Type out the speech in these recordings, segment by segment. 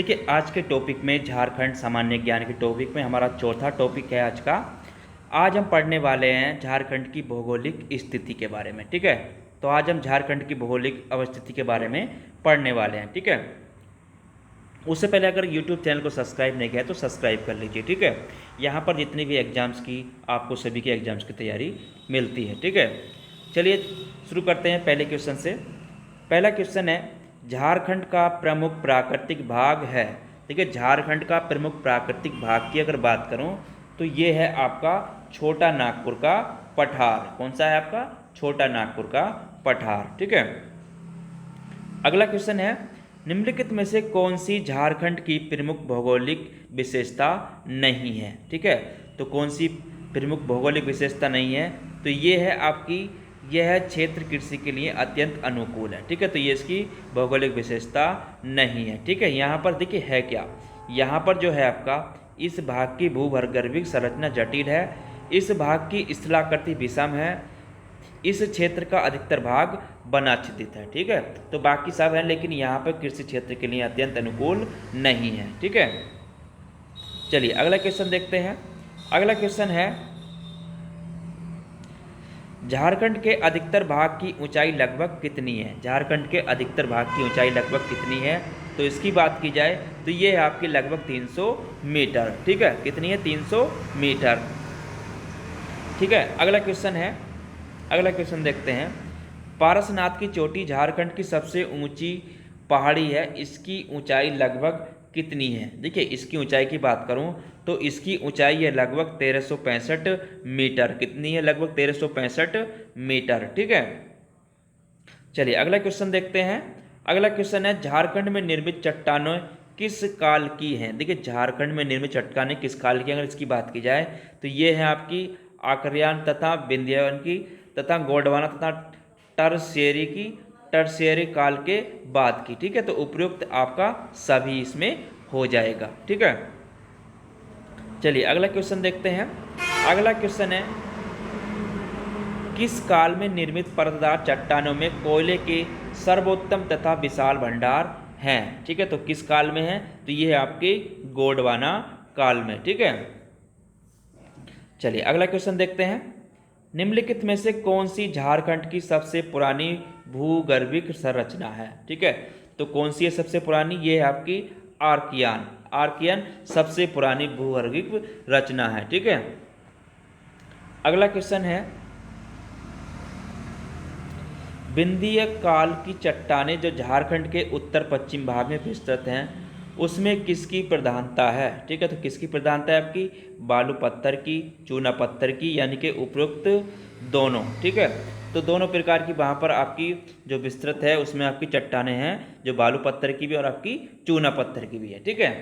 देखिए आज के टॉपिक में झारखंड सामान्य ज्ञान के टॉपिक में हमारा चौथा टॉपिक है आज का। आज हम पढ़ने वाले हैं झारखंड की भौगोलिक स्थिति के बारे में। ठीक है, तो आज हम झारखंड की भौगोलिक अवस्थिति के बारे में पढ़ने वाले हैं। ठीक है, उससे पहले अगर YouTube चैनल को सब्सक्राइब नहीं किया तो सब्सक्राइब कर लीजिए। ठीक है, यहाँ पर जितनी भी एग्ज़ाम्स की आपको सभी के एग्ज़ाम्स की तैयारी मिलती है। ठीक है, चलिए शुरू करते हैं पहले क्वेश्चन से। पहला क्वेश्चन है, झारखंड का प्रमुख प्राकृतिक भाग है। देखिए झारखंड का प्रमुख प्राकृतिक भाग की अगर बात करूं तो ये है आपका छोटा नागपुर का पठार। कौन सा है आपका? छोटा नागपुर का पठार। ठीक है, अगला क्वेश्चन है, निम्नलिखित में से कौन सी झारखंड की प्रमुख भौगोलिक विशेषता नहीं है? ठीक है, तो कौन सी प्रमुख भौगोलिक विशेषता नहीं है? तो ये है आपकी, यह क्षेत्र कृषि के लिए अत्यंत अनुकूल है। ठीक है, तो ये इसकी भौगोलिक विशेषता नहीं है। ठीक है, यहाँ पर देखिए है क्या, यहाँ पर जो है आपका इस भाग की भूगर्भिक संरचना जटिल है, इस भाग की स्थलाकृति विषम है, इस क्षेत्र का अधिकतर भाग वनाच्छादित है। ठीक है, तो बाकी सब है लेकिन यहाँ पर कृषि क्षेत्र के लिए अत्यंत अनुकूल नहीं है। ठीक है, चलिए अगला क्वेश्चन देखते हैं। अगला क्वेश्चन है, झारखंड के अधिकतर भाग की ऊंचाई लगभग कितनी है? झारखंड के अधिकतर भाग की ऊंचाई लगभग कितनी है? तो इसकी बात की जाए तो ये है आपकी लगभग 300 मीटर। ठीक है, कितनी है? 300 मीटर। ठीक है, अगला क्वेश्चन है, अगला क्वेश्चन देखते हैं। पारसनाथ की चोटी झारखंड की सबसे ऊंची पहाड़ी है, इसकी ऊंचाई लगभग कितनी है? देखिए इसकी ऊंचाई की बात करूं तो इसकी ऊंचाई है लगभग 1365 मीटर। कितनी है? लगभग 1365 मीटर। ठीक है, चलिए अगला क्वेश्चन देखते हैं। अगला क्वेश्चन है, झारखंड में निर्मित चट्टानें किस काल की हैं? देखिए झारखंड में निर्मित चट्टानें किस काल की, अगर इसकी बात की जाए तो ये है आपकी आर्कियन तथा विंध्यावन की तथा गोंडवाना तथा टर्शियरी काल के बाद की। ठीक है, तो उपयुक्त आपका सभी इसमें हो जाएगा। ठीक है, चलिए अगला क्वेश्चन देखते हैं। अगला क्वेश्चन है, किस काल में निर्मित परतदार चट्टानों में कोयले के सर्वोत्तम तथा विशाल भंडार हैं? ठीक है, तो किस काल में है? तो ये है आपके गोंडवाना काल में। ठीक है, चलिए अगला क्वेश्चन देखते हैं। निम्नलिखित में से कौन सी झारखंड की सबसे पुरानी भूगर्भिक संरचना है? ठीक है, तो कौन सी है सबसे पुरानी? ये है आपकी आर्कियन सबसे पुरानी भूगर्भिक रचना है। ठीक है, अगला क्वेश्चन है, विंध्य काल की चट्टानें जो झारखंड के उत्तर पश्चिम भाग में विस्तृत हैं उसमें किसकी प्रधानता है? ठीक है, तो किसकी प्रधानता है आपकी? बालू पत्थर की, चूना पत्थर की, यानी कि उपरोक्त दोनों। ठीक है, तो दोनों प्रकार की वहाँ पर आपकी जो विस्तृत है उसमें आपकी चट्टानें हैं, जो बालू पत्थर की भी और आपकी चूना पत्थर की भी है। ठीक है,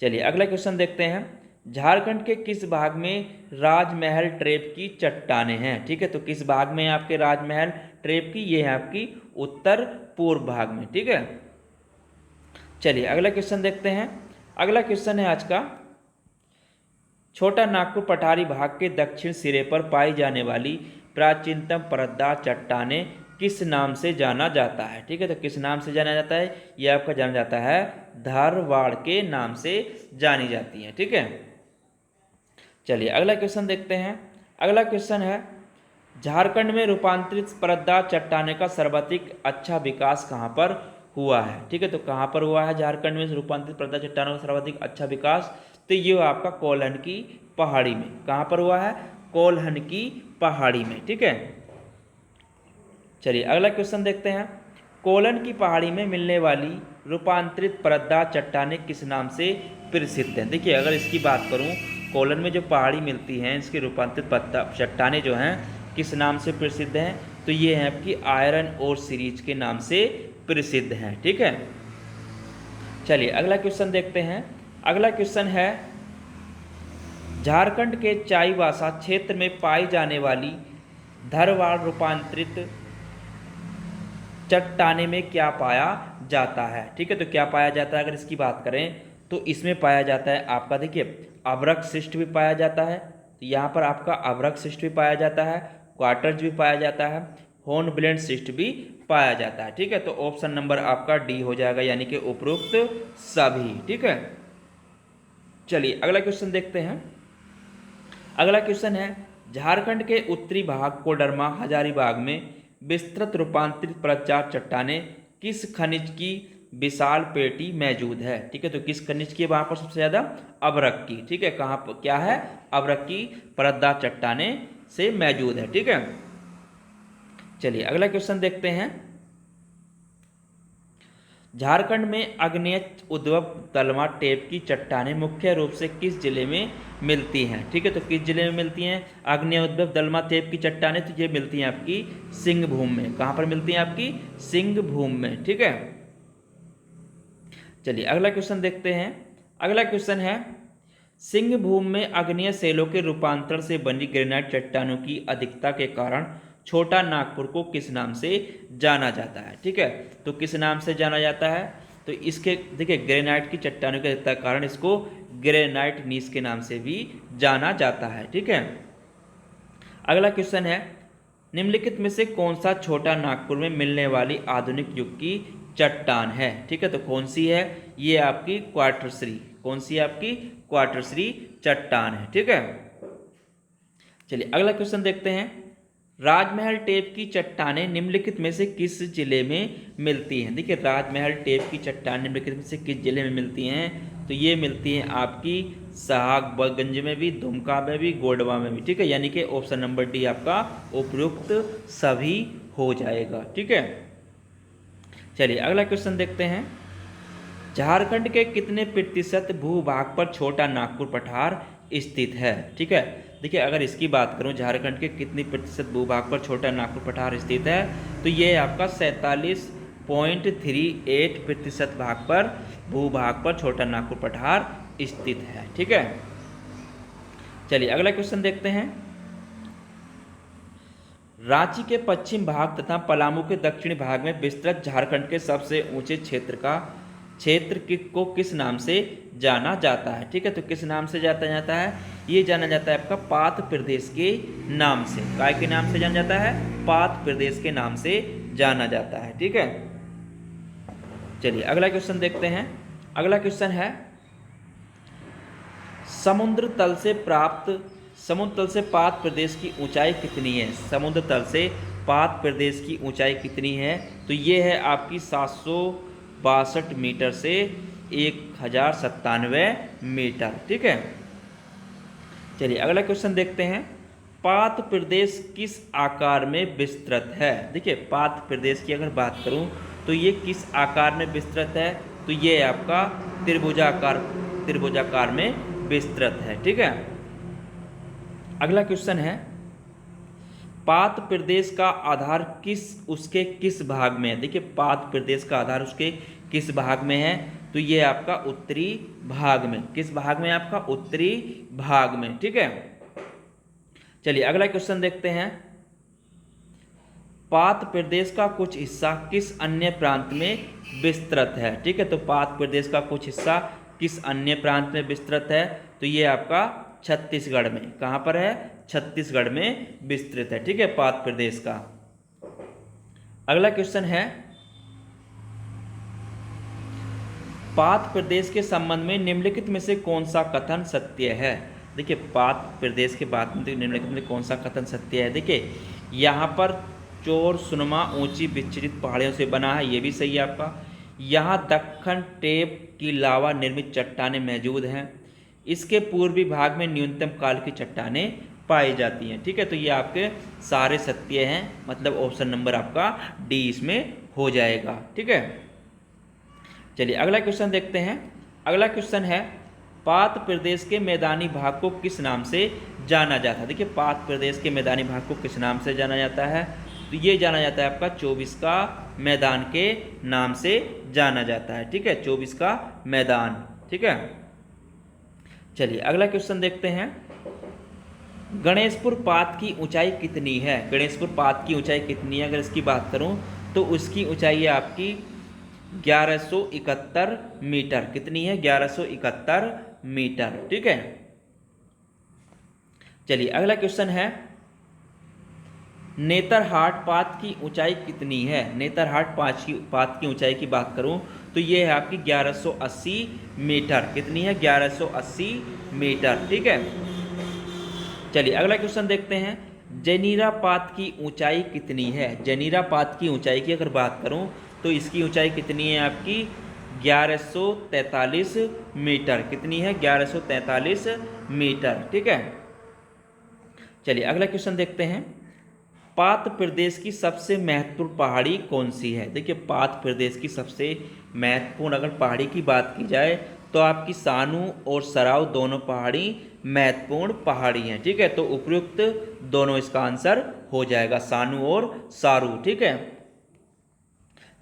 चलिए अगला क्वेश्चन देखते हैं। झारखंड के किस भाग में राजमहल ट्रेप की चट्टानें हैं? ठीक है, तो किस भाग में है आपके राजमहल ट्रेप की? ये है आपकी उत्तर पूर्व भाग में। ठीक है, चलिए अगला क्वेश्चन देखते हैं। अगला क्वेश्चन है आज का, छोटा नागपुर पठारी भाग के दक्षिण सिरे पर पाई जाने वाली प्राचीनतम परतदार चट्टानें किस नाम से जाना जाता है? ठीक है, तो किस नाम से जाना जाता है? यह आपका जाना जाता है धारवाड़ के नाम से जानी जाती है। ठीक है, चलिए अगला क्वेश्चन देखते हैं। अगला क्वेश्चन है, झारखंड में रूपांतरित परतदार चट्टाने का सर्वाधिक अच्छा विकास कहाँ पर हुआ है? ठीक है, तो कहाँ पर हुआ है झारखंड में रूपांतरित परतदार चट्टानों का सर्वाधिक अच्छा विकास? तो ये आपका कोल्हन की पहाड़ी में। कहाँ पर हुआ है? कोल्हन की पहाड़ी में। ठीक है, चलिए अगला क्वेश्चन देखते हैं। कोल्हन की पहाड़ी में मिलने वाली रूपांतरित परतदार चट्टानें किस नाम से प्रसिद्ध हैं? देखिए अगर इसकी बात करूं, कोल्हन में जो पहाड़ी मिलती हैं इसकी रूपांतरित चट्टानें जो हैं किस नाम से प्रसिद्ध हैं? तो ये हैं आपकी आयरन और सीरीज के नाम से प्रसिद्ध हैं। ठीक है, चलिए अगला क्वेश्चन देखते हैं। अगला क्वेश्चन है, झारखंड के चाईबासा क्षेत्र में पाई जाने वाली धारवाड़ रूपांतरित चट्टाने में क्या पाया जाता है? ठीक है, तो क्या पाया जाता है? अगर इसकी बात करें तो इसमें पाया जाता है आपका, देखिए अभ्रक शिष्ट भी पाया जाता है, तो यहाँ पर आपका अभ्रक शिष्ट भी पाया जाता है, क्वार्टर्ज भी पाया जाता है, हॉर्न ब्लेंड शिष्ट भी पाया जाता है। ठीक है, तो ऑप्शन नंबर आपका डी हो जाएगा, यानी कि उपरोक्त सभी। ठीक है, चलिए अगला क्वेश्चन देखते हैं। अगला क्वेश्चन है, झारखंड के उत्तरी भाग कोडरमा हजारीबाग में विस्तृत रूपांतरित प्रचार चट्टानें किस खनिज की विशाल पेटी मौजूद है। ठीक है, तो किस खनिज की वहां पर सबसे ज्यादा? अभ्रक की। ठीक है, कहाँ पर क्या है? अभ्रक की परतदार चट्टानें से मौजूद है। ठीक है, चलिए अगला क्वेश्चन देखते हैं। झारखंड में आग्नेय उद्भव दलमा टेप की चट्टानें मुख्य रूप से किस जिले में मिलती हैं। ठीक है, तो किस जिले में मिलती हैं आग्नेय उद्भव दलमा टेप की चट्टानें? तो ये मिलती हैं आपकी सिंहभूम में। कहाँ पर मिलती हैं? आपकी सिंहभूम में। ठीक है, चलिए अगला क्वेश्चन देखते हैं। अगला क्वेश्चन है, सिंहभूम में आग्नेय शैलों के रूपांतरण से बनी ग्रेनाइट चट्टानों की अधिकता के कारण छोटा नागपुर को किस नाम से जाना जाता है। ठीक है, तो किस नाम से जाना जाता है? तो इसके देखिए ग्रेनाइट की चट्टानों के अधिकता के कारण इसको ग्रेनाइट नीस के नाम से भी जाना जाता है। ठीक है, अगला क्वेश्चन है, निम्नलिखित में से कौन सा छोटा नागपुर में मिलने वाली आधुनिक युग की चट्टान है। ठीक है, तो कौन सी है? ये आपकी क्वार्टरश्री। कौन सी है? आपकी क्वार्टरश्री चट्टान है। ठीक है, चलिए अगला क्वेश्चन देखते हैं। राजमहल टेप की चट्टानें निम्नलिखित में से किस जिले में मिलती हैं। देखिए राजमहल टेप की चट्टानें निम्नलिखित में से किस जिले में मिलती हैं? तो ये मिलती हैं आपकी साहबगंज में भी, दुमका में भी, गोंडवा में भी। ठीक है, यानी कि ऑप्शन नंबर डी आपका उपयुक्त सभी हो जाएगा। ठीक है, चलिए अगला क्वेश्चन देखते हैं। झारखंड के कितने प्रतिशत भूभाग पर छोटा नागपुर पठार स्थित है। ठीक है, देखिए अगर इसकी बात करूं झारखंड के कितनी प्रतिशत भूभाग पर छोटा नागपुर पठार स्थित है, तो ये आपका 47.38% भाग पर भूभाग पर छोटा नागपुर पठार स्थित है। ठीक है, चलिए अगला क्वेश्चन देखते हैं। रांची के पश्चिम भाग तथा पलामू के दक्षिणी भाग में विस्तृत झारखंड के सबसे ऊंचे क्षेत्र को किस नाम से जाना जाता है। ठीक है, तो किस नाम से जाता है? ये जाना जाता है आपका पात प्रदेश के नाम से। काय के नाम से जाना जाता है? पात प्रदेश के नाम से जाना जाता है। ठीक है, चलिए अगला क्वेश्चन देखते हैं। अगला क्वेश्चन है, समुद्र तल से पात प्रदेश की ऊंचाई कितनी है। समुद्र तल से पात प्रदेश की ऊंचाई कितनी है? तो ये है आपकी 762 मीटर से 1097 मीटर। ठीक है, चलिए अगला क्वेश्चन देखते हैं। पात प्रदेश किस आकार में विस्तृत है। देखिए पात प्रदेश की अगर बात करूं तो ये किस आकार में विस्तृत है? तो ये आपका त्रिभुजाकार में विस्तृत है। ठीक है, अगला क्वेश्चन है, पात प्रदेश का आधार उसके किस भाग में है। देखिए पात प्रदेश का आधार उसके किस भाग में है? तो ये आपका उत्तरी भाग में। किस भाग में? आपका उत्तरी भाग में। ठीक है, चलिए अगला क्वेश्चन देखते हैं। पात प्रदेश का कुछ हिस्सा किस अन्य प्रांत में विस्तृत है। ठीक है, तो पात प्रदेश का कुछ हिस्सा किस अन्य प्रांत में विस्तृत है? तो ये आपका छत्तीसगढ़ में। कहाँ पर है? छत्तीसगढ़ में विस्तृत है। ठीक है, पात प्रदेश का। अगला क्वेश्चन है, पात प्रदेश के संबंध में निम्नलिखित में से कौन सा कथन सत्य है। देखिए पात प्रदेश के बात में निम्नलिखित में कौन सा कथन सत्य है। देखिए यहाँ पर चोर सुनमा ऊंची विच्छेदित पहाड़ियों से बना है, ये भी सही है आपका। यहाँ दक्कन टेप की लावा निर्मित चट्टानें मौजूद हैं। इसके पूर्वी भाग में न्यूनतम काल की चट्टानें पाई जाती हैं। ठीक है, तो ये आपके सारे सत्य हैं, मतलब ऑप्शन नंबर आपका डी इसमें हो जाएगा। ठीक है, चलिए अगला क्वेश्चन देखते हैं। अगला क्वेश्चन है, पात प्रदेश के मैदानी भाग को किस नाम से जाना जाता है। देखिए पात प्रदेश के मैदानी भाग को किस नाम से जाना जाता है? तो ये जाना जाता है आपका 24 का मैदान के नाम से जाना जाता है। ठीक है, 24 का मैदान। ठीक है, चलिए अगला क्वेश्चन देखते हैं। गणेशपुर पात की ऊंचाई कितनी है। गणेशपुर पात की ऊंचाई कितनी है? अगर इसकी बात करूं तो उसकी ऊंचाई है आपकी 1171 मीटर। कितनी है? 1171 मीटर। ठीक है, चलिए अगला क्वेश्चन है, नेतरहाट पात की ऊंचाई कितनी है? नेतरहाट पात की ऊंचाई की बात करूं तो ये है आपकी 1180 मीटर। कितनी है? 1180 मीटर। ठीक है, चलिए अगला क्वेश्चन देखते हैं। जनीरा पात की ऊंचाई कितनी है? जनीरा पात की ऊंचाई की अगर बात करूं तो इसकी ऊंचाई कितनी है आपकी? 1143 मीटर। कितनी है? 1143 मीटर। ठीक है, चलिए अगला क्वेश्चन देखते हैं। पात प्रदेश की सबसे महत्वपूर्ण पहाड़ी कौन सी है? देखिए, पात प्रदेश की सबसे महत्वपूर्ण अगर पहाड़ी की बात की जाए तो आपकी सानू और सराव दोनों पहाड़ी महत्वपूर्ण पहाड़ी हैं। ठीक है, तो उपयुक्त दोनों इसका आंसर हो जाएगा, सानू और सारू। ठीक है,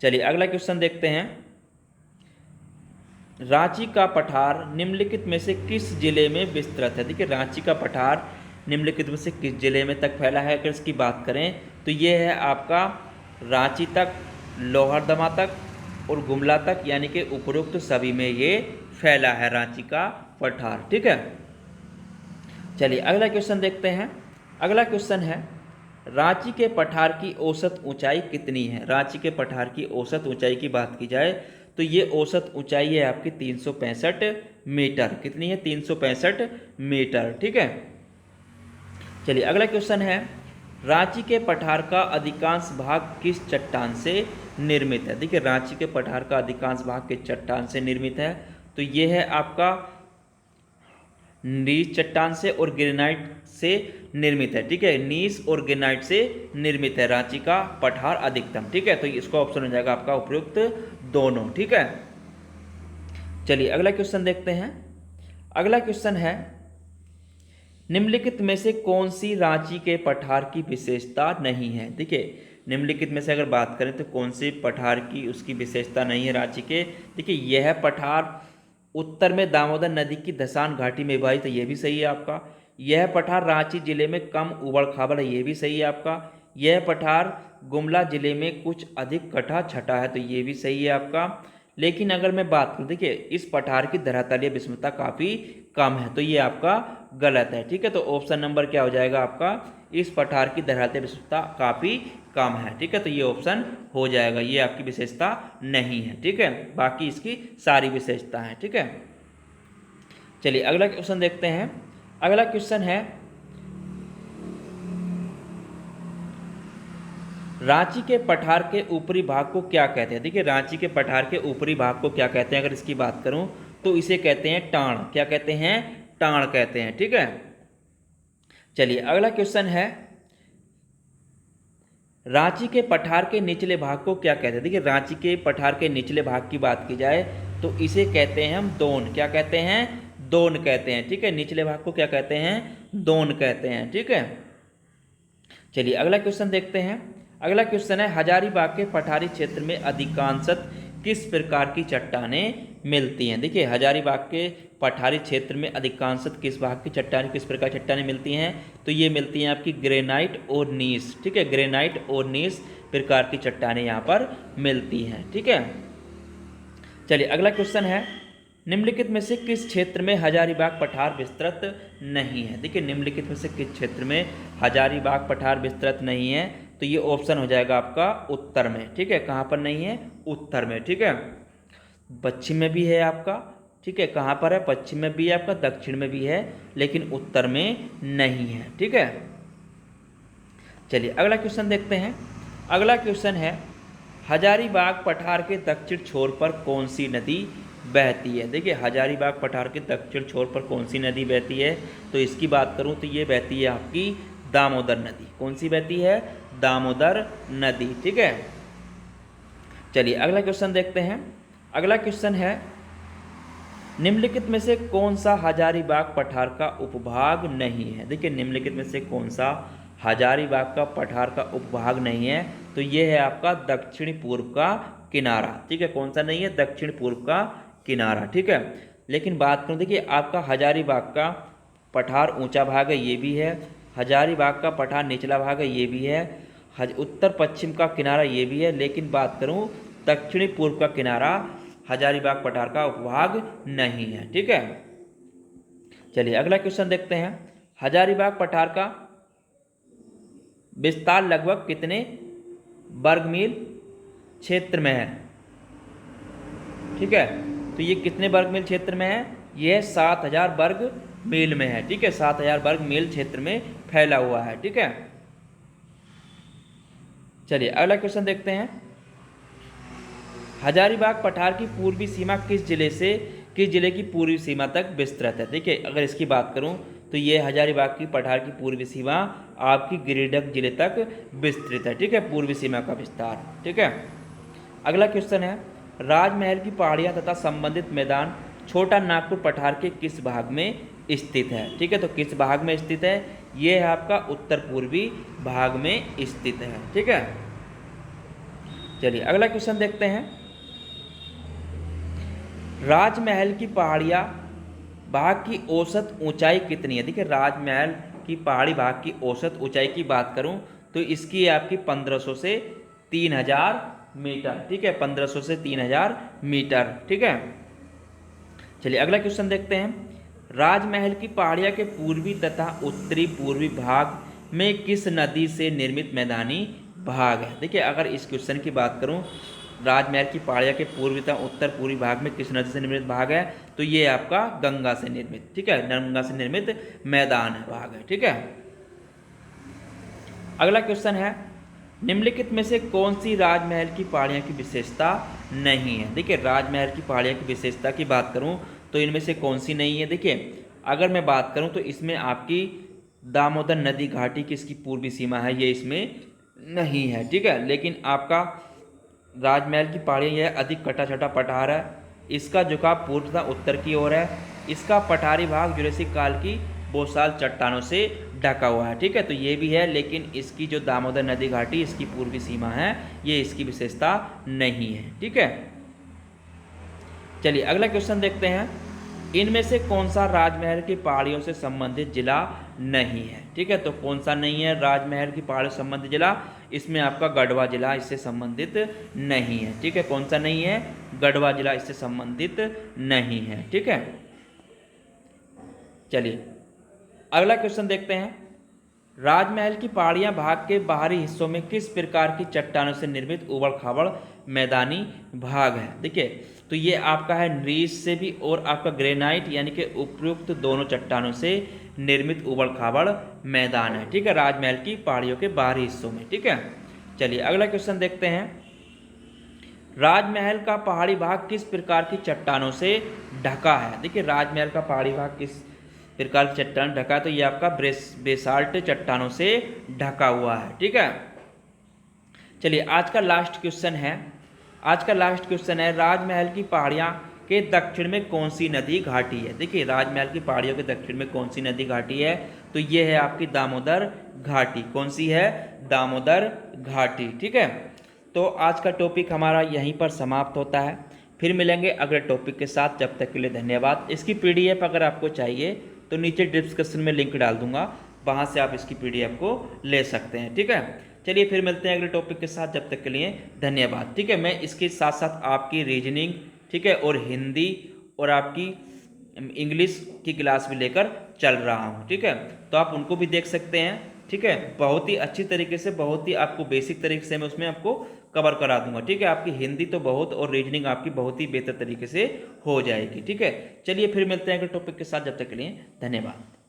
चलिए अगला क्वेश्चन देखते हैं। रांची का पठार निम्नलिखित में से किस जिले में विस्तृत है? देखिए, रांची का पठार निम्नलिखित में से किस जिले में तक फैला है? अगर इसकी बात करें तो ये है आपका रांची तक, लोहरदमा तक और गुमला तक, यानी कि उपरोक्त सभी में ये फैला है रांची का पठार। ठीक है, चलिए अगला क्वेश्चन देखते हैं। अगला क्वेश्चन है, रांची के पठार की औसत ऊंचाई कितनी है? रांची के पठार की औसत ऊंचाई की बात की जाए तो ये औसत ऊंचाई है आपकी 365 मीटर। कितनी है? 365 मीटर। ठीक है, चलिए अगला क्वेश्चन है। रांची के पठार का अधिकांश भाग किस चट्टान से निर्मित है? देखिए, रांची के पठार का अधिकांश भाग किस चट्टान से निर्मित है? तो ये है आपका नीस चट्टान से और ग्रेनाइट से निर्मित है। ठीक है, नीस और ग्रेनाइट से निर्मित है रांची का पठार अधिकतम। ठीक है, तो इसका ऑप्शन हो जाएगा आपका उपयुक्त दोनों। ठीक है, चलिए अगला क्वेश्चन देखते हैं। अगला क्वेश्चन है, निम्नलिखित में से कौन सी रांची के पठार की विशेषता नहीं है? देखिए, निम्नलिखित में से अगर बात करें तो कौन सी पठार की उसकी विशेषता नहीं है रांची के? देखिए, यह पठार उत्तर में दामोदर नदी की धसान घाटी में भाई, तो ये भी सही है आपका। यह पठार रांची जिले में कम उबड़ खाबड़ है, ये भी सही है आपका। यह पठार गुमला जिले में कुछ अधिक कटा छटा है, तो ये भी सही है आपका। लेकिन अगर मैं बात करूँ, देखिए इस पठार की धरातलीय विषमता काफ़ी कम है, तो ये आपका गलत है। ठीक है, तो ऑप्शन नंबर क्या हो जाएगा आपका? इस पठार की धरातलीय विषमता काफ़ी कम है। ठीक है, तो ये ऑप्शन हो जाएगा, ये आपकी विशेषता नहीं है। ठीक है, बाकी इसकी सारी विशेषता है। ठीक है, चलिए अगला क्वेश्चन देखते हैं। अगला क्वेश्चन है, रांची के पठार के ऊपरी भाग को क्या कहते हैं? देखिए, रांची के पठार के ऊपरी भाग को क्या कहते हैं? अगर इसकी बात करूं तो इसे कहते हैं टाण। क्या कहते हैं? टाण कहते हैं। ठीक है, चलिए अगला क्वेश्चन है, रांची के पठार के निचले भाग को क्या कहते हैं? देखिए, रांची के पठार के निचले भाग की बात की जाए तो इसे कहते हैं हम दोन। क्या कहते हैं? दोन कहते हैं। ठीक है, निचले भाग को क्या कहते हैं? दोन कहते हैं। ठीक है, चलिए अगला क्वेश्चन देखते हैं। अगला क्वेश्चन है, हजारीबाग के पठारी क्षेत्र में अधिकांशत किस प्रकार की चट्टानें मिलती हैं? देखिए, हजारीबाग के पठारी क्षेत्र में अधिकांशत किस भाग की चट्टानें, किस प्रकार की चट्टानें मिलती हैं? तो ये मिलती हैं आपकी ग्रेनाइट और नीस। ठीक है, ग्रेनाइट और नीस प्रकार की चट्टानें यहाँ पर मिलती हैं। ठीक है, चलिए अगला क्वेश्चन है, निम्नलिखित में से किस क्षेत्र में हजारीबाग पठार विस्तृत नहीं है? देखिए, निम्नलिखित में से किस क्षेत्र में हजारीबाग पठार विस्तृत नहीं है? तो ये ऑप्शन हो जाएगा आपका उत्तर में। ठीक है, कहाँ पर नहीं है? उत्तर में। ठीक है, पश्चिम में भी है आपका। ठीक है, कहाँ पर है? पश्चिम में भी है आपका, दक्षिण में भी है, लेकिन उत्तर में नहीं है। ठीक है, चलिए अगला क्वेश्चन देखते हैं। अगला क्वेश्चन है, हजारीबाग पठार के दक्षिण छोर पर कौन सी नदी बहती है? देखिए, हजारीबाग पठार के दक्षिण छोर पर कौन सी नदी बहती है? तो इसकी बात करूं तो ये बहती है आपकी दामोदर नदी। कौन सी बहती है? दामोदर नदी। ठीक है, चलिए अगला क्वेश्चन देखते हैं। अगला क्वेश्चन है, निम्नलिखित में से कौन सा हजारीबाग पठार का उपभाग नहीं है? देखिए, निम्नलिखित में से कौन सा हजारीबाग का पठार का उपभाग नहीं है? तो ये है आपका दक्षिण पूर्व का किनारा। ठीक है, कौन सा नहीं है? दक्षिण पूर्व का किनारा। ठीक है, लेकिन बात करूं, देखिए आपका हजारीबाग का पठार ऊंचा भाग है, ये भी है। हजारीबाग का पठार निचला भाग है, ये भी है। उत्तर पश्चिम का किनारा ये भी है, लेकिन बात करूं दक्षिणी पूर्व का किनारा हजारीबाग पठार का उपभाग नहीं है। ठीक है, चलिए अगला क्वेश्चन देखते हैं। हजारीबाग पठार का विस्तार लगभग कितने वर्ग मील क्षेत्र में है। ठीक है, तो ये कितने वर्ग मील क्षेत्र में है, ये 7000 वर्ग मील में है। ठीक है, 7000 वर्ग मील क्षेत्र में फैला हुआ है। ठीक है, चलिए अगला क्वेश्चन देखते हैं। हजारीबाग पठार की पूर्वी सीमा किस जिले की पूर्वी सीमा तक विस्तृत है। देखिए अगर इसकी बात करूं तो ये हजारीबाग की पठार की पूर्वी सीमा आपकी गिरिडीह जिले तक विस्तृत है। ठीक है, पूर्वी सीमा का विस्तार। ठीक है, अगला क्वेश्चन है, राजमहल की पहाड़ियाँ तथा संबंधित मैदान छोटा नागपुर पठार के किस भाग में स्थित है। ठीक है, तो किस भाग में स्थित है, ये है आपका उत्तर पूर्वी भाग में स्थित है। ठीक है, चलिए अगला क्वेश्चन देखते हैं। राजमहल की पहाड़ियाँ भाग की औसत ऊंचाई कितनी है। देखिए राजमहल की पहाड़ी भाग की औसत ऊंचाई की बात करूं तो इसकी आपकी 1500 से 3000 मीटर। ठीक है, 1500 से 3000 मीटर। ठीक है, चलिए अगला क्वेश्चन देखते हैं। राजमहल की पहाड़ियाँ के पूर्वी तथा उत्तरी पूर्वी भाग में किस नदी से निर्मित मैदानी भाग है। देखिए अगर इस क्वेश्चन की बात करूं, राजमहल की पहाड़ियाँ के पूर्वी तथा उत्तर पूर्वी भाग में किस नदी से निर्मित भाग है, तो ये आपका गंगा से निर्मित। ठीक है, गंगा से निर्मित मैदान है, भाग है। ठीक है, अगला क्वेश्चन है, निम्नलिखित में से कौन सी राजमहल की पहाड़ियाँ की विशेषता नहीं है। देखिए राजमहल की पहाड़ियाँ की विशेषता की बात करूँ तो इनमें से कौन सी नहीं है। देखिए अगर मैं बात करूँ तो इसमें आपकी दामोदर नदी घाटी की इसकी पूर्वी सीमा है, ये इसमें नहीं है। ठीक है, लेकिन आपका राजमहल की पहाड़ियाँ यह अधिक कटा छटा पठार है, इसका झुकाव पूर्व तथा उत्तर की ओर है, इसका पठारी भाग जुरासिक काल की बोसाल चट्टानों से ढका हुआ है। ठीक है, तो ये भी है, लेकिन इसकी जो दामोदर नदी घाटी इसकी पूर्वी सीमा है, ये इसकी विशेषता नहीं है। ठीक है, चलिए अगला क्वेश्चन देखते हैं। इनमें से कौन सा राजमहल की पहाड़ियों से संबंधित जिला नहीं है। ठीक है, तो कौन सा नहीं है राजमहल की पहाड़ियों से संबंधित जिला, इसमें आपका गढ़वा जिला इससे संबंधित नहीं है। ठीक है, कौन सा नहीं है, गढ़वा जिला इससे संबंधित नहीं है। ठीक है, चलिए अगला क्वेश्चन देखते हैं। राजमहल की पहाड़ियाँ भाग के बाहरी हिस्सों में किस प्रकार की चट्टानों से निर्मित उबड़ खाबड़ मैदानी भाग है। देखिए तो ये आपका है नीस से भी और आपका ग्रेनाइट यानी कि उपयुक्त दोनों चट्टानों से निर्मित उबड़ खाबड़ मैदान है। ठीक है, राजमहल की पहाड़ियों के बाहरी हिस्सों में। ठीक है, चलिए अगला क्वेश्चन देखते हैं। राजमहल का पहाड़ी भाग किस प्रकार की चट्टानों से ढका है। देखिए राजमहल का पहाड़ी भाग किस प्रकार की चट्टान ढका है, तो ये आपका बेसाल्ट चट्टानों से ढका हुआ है। ठीक है, चलिए आज का लास्ट क्वेश्चन है, राजमहल की पहाड़ियाँ के दक्षिण में कौन सी नदी घाटी है। देखिए राजमहल की पहाड़ियों के दक्षिण में कौन सी नदी घाटी है, तो ये है आपकी दामोदर घाटी। कौन सी है, दामोदर घाटी। ठीक है, तो आज का टॉपिक हमारा यहीं पर समाप्त होता है, फिर मिलेंगे अगले टॉपिक के साथ। जब तक के लिए धन्यवाद। इसकी PDF अगर आपको चाहिए तो नीचे डिस्क्रिप्शन में लिंक डाल दूंगा, वहाँ से आप इसकी PDF को ले सकते हैं। ठीक है, चलिए फिर मिलते हैं अगले टॉपिक के साथ, जब तक के लिए धन्यवाद। ठीक है, मैं इसके साथ साथ आपकी रीजनिंग, ठीक है, और हिंदी और आपकी इंग्लिश की क्लास भी लेकर चल रहा हूँ। ठीक है, तो आप उनको भी देख सकते हैं। ठीक है, बहुत ही अच्छी तरीके से, बहुत ही आपको बेसिक तरीके से मैं उसमें आपको कवर करा दूंगा। ठीक है, आपकी हिंदी तो बहुत और रीजनिंग आपकी बहुत ही बेहतर तरीके से हो जाएगी। ठीक है, चलिए फिर मिलते हैं अगले टॉपिक के साथ, जब तक के लिए धन्यवाद।